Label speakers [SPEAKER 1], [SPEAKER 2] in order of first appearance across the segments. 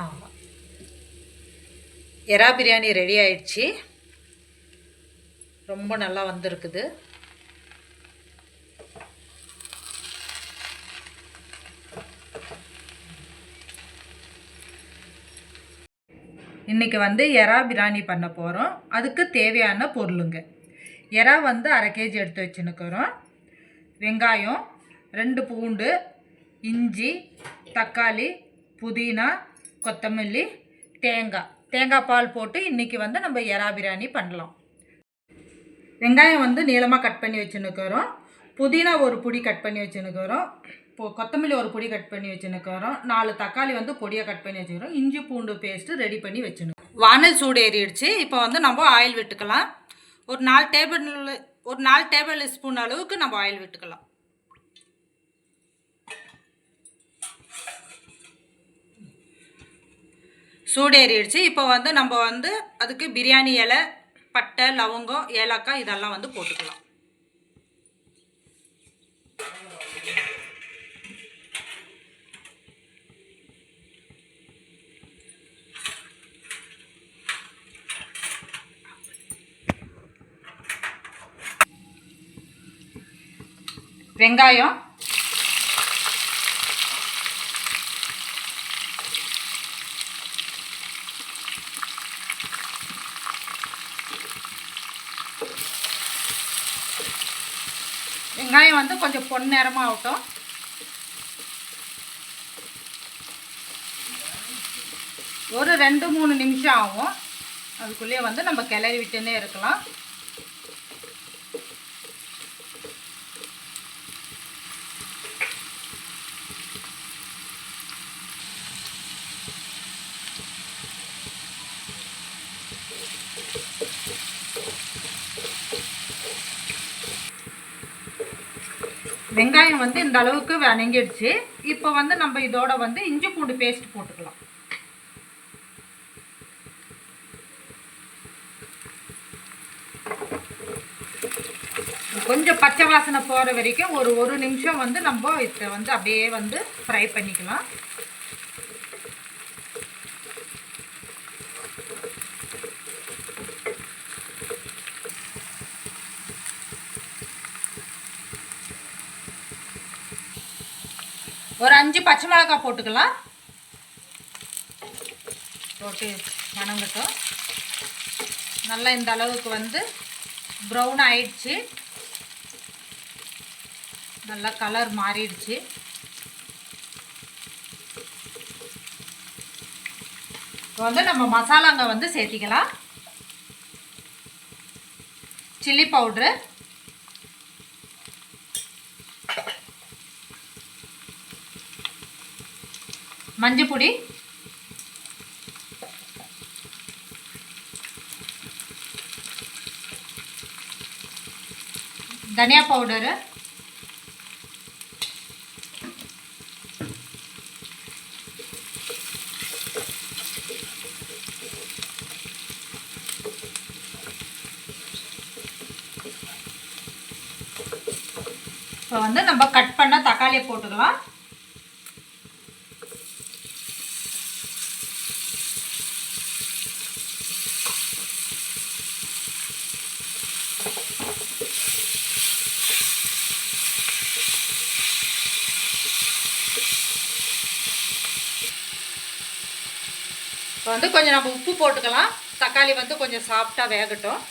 [SPEAKER 1] ஆமாம், எறா பிரியாணி ரெடி ஆயிடுச்சு. ரொம்ப நல்லா வந்திருக்குது. இன்றைக்கி வந்து எறா பிரியாணி பண்ண போகிறோம். அதுக்கு தேவையான பொருளுங்க, எறா வந்து 1/2 kg எடுத்து வச்சுன்னுக்கிறோம். வெங்காயம், 2 பூண்டு, இஞ்சி, தக்காளி, புதினா, கொத்தமல்லி, தேங்காய் பால் போட்டு இன்றைக்கி வந்து நம்ம எறா பிரியாணி பண்ணலாம். வெங்காயம் வந்து நீளமாக கட் பண்ணி வச்சுன்னுக்கிறோம். புதினா ஒரு புடி கட் பண்ணி வச்சுன்னுக்கிறோம். கொத்தமல்லி ஒரு பொடி கட் பண்ணி வச்சுன்னுக்கிறோம். 4 தக்காளி வந்து பொடியாக கட் பண்ணி வச்சுக்கிறோம். இஞ்சி பூண்டு பேஸ்ட்டு ரெடி பண்ணி வச்சுக்கணும். வானல் சூடு ஏறிடுச்சு. இப்போ வந்து நம்ம ஆயில் விட்டுக்கலாம். ஒரு 4 டேபிள் ஸ்பூன் அளவுக்கு நம்ம ஆயில் விட்டுக்கலாம். சூடு ஏறிடுச்சு. இப்போ வந்து நம்ம வந்து அதுக்கு பிரியாணி இலை, பட்டை, லவங்கம், ஏலக்காய் இதெல்லாம் வந்து போட்டுக்கலாம். வெங்காயம், வெங்காயம் வந்து கொஞ்சம் பொன்னிறமாக ஆகட்டும். ஒரு 2-3 நிமிஷம் ஆகும். அதுக்குள்ளேயே வந்து நம்ம கிளறி விட்டுன்னே இருக்கலாம். வெங்காயம் வந்து இந்த அளவுக்கு வணங்கிடுச்சு. இப்போ வந்து நம்ம இதோட வந்து இஞ்சி பூண்டு பேஸ்ட் போட்டுக்கலாம். கொஞ்சம் பச்சை வாசனை போகிற வரைக்கும் ஒரு நிமிஷம் வந்து நம்ம இதை வந்து அப்படியே வந்து ஃப்ரை பண்ணிக்கலாம். ஒரு 5 பச்சை மிளகாய் போட்டுக்கலாம். போட்டு வணங்கட்டும். நல்லா இந்த அளவுக்கு வந்து ப்ரௌன் ஆயிடுச்சு. நல்லா கலர் மாறிடுச்சு. இப்போ வந்து நம்ம மசாலாங்க வந்து சேர்த்திக்கலாம். சில்லி பவுட்ரு, மஞ்சள் பொடி, தனியா பவுடரு, இப்போ வந்து நம்ம கட் பண்ண தக்காளியை போட்டுக்கலாம். இப்போ வந்து கொஞ்சம் நம்ம உப்பு போட்டுக்கலாம். தக்காளி வந்து கொஞ்சம் சாஃப்டாக வேகட்டும்.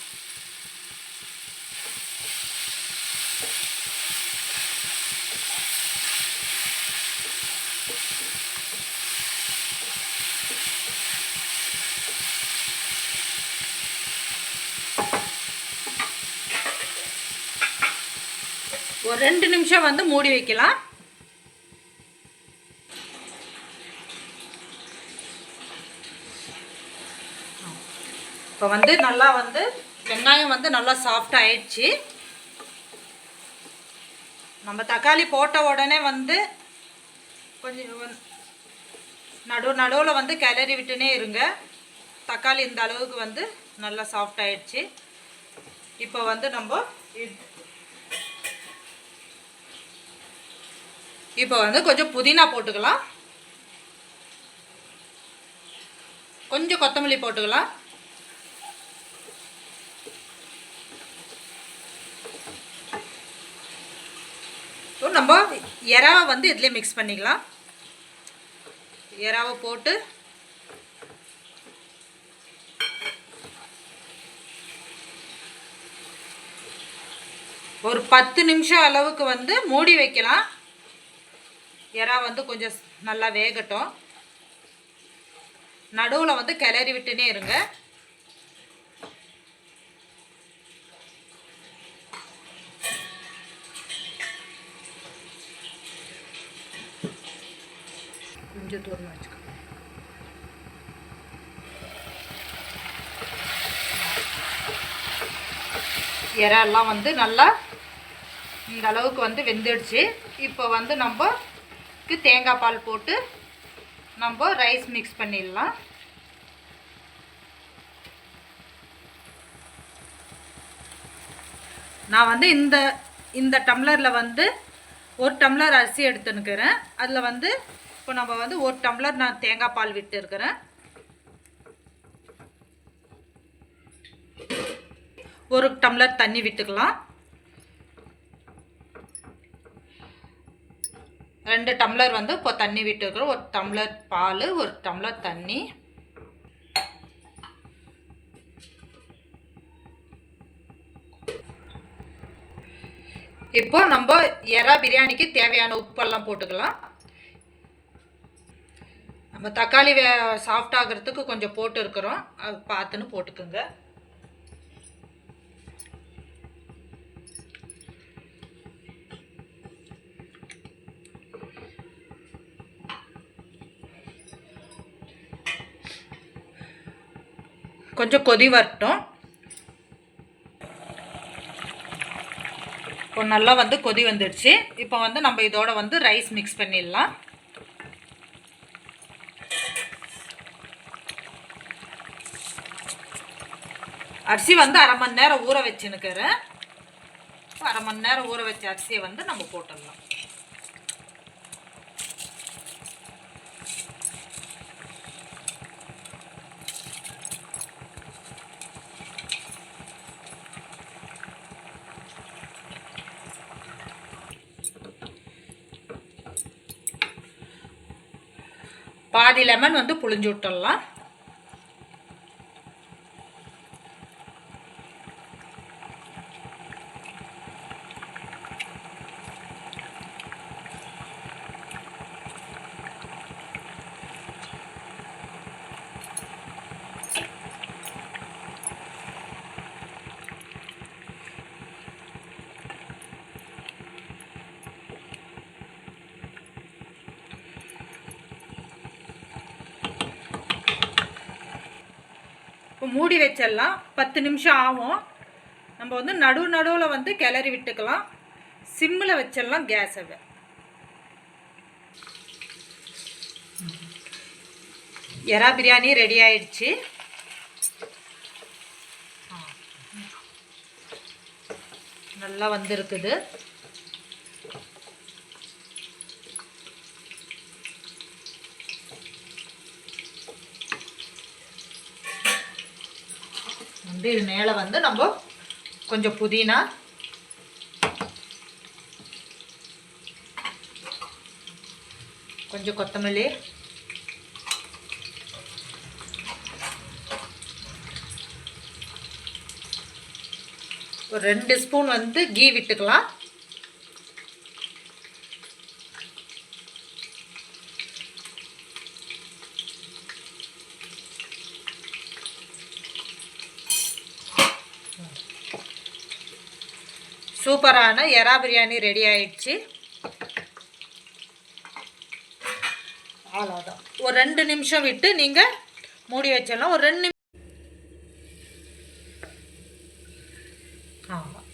[SPEAKER 1] ஒரு 2 நிமிஷம் வந்து மூடி வைக்கலாம். இப்போ வந்து நல்லா வந்து வெங்காயம் வந்து நல்லா சாஃப்டாக ஆயிடுச்சு. நம்ம தக்காளி போட்ட உடனே வந்து கொஞ்சம் நடுவில் வந்து கிளறி விட்டுனே இருங்க. தக்காளி இந்த அளவுக்கு வந்து நல்லா சாஃப்ட் ஆயிடுச்சு. இப்போ வந்து நம்ம இப்போ வந்து கொஞ்சம் புதினா போட்டுக்கலாம். கொஞ்சம் கொத்தமல்லி போட்டுக்கலாம். நம்ம எறாவை வந்து இதில் மிக்ஸ் பண்ணிக்கலாம். எறாவை போட்டு ஒரு 10 நிமிஷம் அளவுக்கு வந்து மூடி வைக்கலாம். எறா வந்து கொஞ்சம் நல்லா வேகட்டும். நடுவில் வந்து கிளறி விட்டுனே இருங்க. கொஞ்சம் தூரம் வச்சுக்கோ. எறாலாம் வந்து நல்லா இந்த அளவுக்கு வந்து வெந்துடுச்சு. இப்போ வந்து நம்ம தேங்காய் பால் போட்டு நம்ம ரைஸ் மிக்ஸ் பண்ணிடலாம். நான் வந்து இந்த டம்ளரில் வந்து 1 டம்ளர் அரிசி எடுத்துன்னுக்கிறேன். அதில் வந்து இப்போ நம்ம வந்து 1 டம்ளர் நான் தேங்காய் பால் விட்டு இருக்கிறேன். 1 டம்ளர் தண்ணி விட்டுக்கலாம். 2 டம்ளர் வந்து இப்போ தண்ணி விட்டுருக்குறோம். 1 டம்ளர் பால், 1 டம்ளர் தண்ணி. இப்போ நம்ம எறா பிரியாணிக்கு தேவையான உப்பெல்லாம் போட்டுக்கலாம். நம்ம தக்காளி சாஃப்ட் ஆகிறதுக்கு கொஞ்சம் போட்டு இருக்கிறோம். அது பார்த்துன்னு போட்டுக்குங்க. கொஞ்சம் கொதி வரட்டும். இப்போ நல்லா வந்து கொதி வந்துடுச்சு. இப்போ வந்து நம்ம இதோட வந்து ரைஸ் மிக்ஸ் பண்ணிடலாம். அரிசி வந்து 1/2 மணி நேரம் ஊற வச்சுன்னுக்கிறேன். 1/2 மணி நேரம் ஊற வச்ச அரிசியை வந்து நம்ம போட்டுடலாம். பாதி லெமன் வந்து புழிஞ்சு விட்டுடலாம். இப்போ மூடி வச்சிடலாம். 10 நிமிஷம் ஆகும். நம்ம வந்து நடுவில் வந்து கிளறி விட்டுக்கலாம். சிம்மில் வச்சிடலாம் கேஸை. எறா பிரியாணி ரெடி ஆயிடுச்சு. நல்லா வந்திருக்குது. வந்து இது மேலே வந்து நம்ம கொஞ்சம் புதினா, கொஞ்சம் கொத்தமல்லி, ஒரு 2 ஸ்பூன் வந்து கீ விட்டுக்கலாம். சூப்பரான எறா பிரியாணி ரெடி ஆயிடுச்சு. அவ்வளோதான். ஒரு 2 நிமிஷம் விட்டு நீங்கள் மூடி வச்சிடலாம். ஒரு 2 நிமிஷம். ஆமாம்,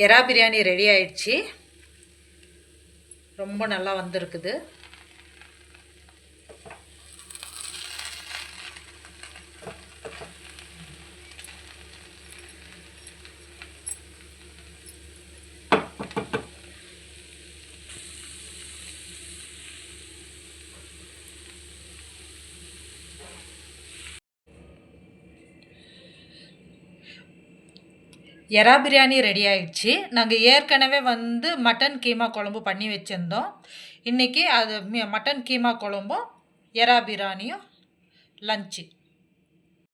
[SPEAKER 1] எறா பிரியாணி ரெடி ஆயிடுச்சு. ரொம்ப நல்லா வந்திருக்குது. எறா பிரியாணி ரெடி ஆயிடுச்சு. நாங்கள் ஏற்கனவே வந்து மட்டன் கீமா குழம்பு பண்ணி வச்சுருந்தோம். இன்றைக்கி அது மட்டன் கீமா குழம்பும் எறா பிரியாணியும் லஞ்சு.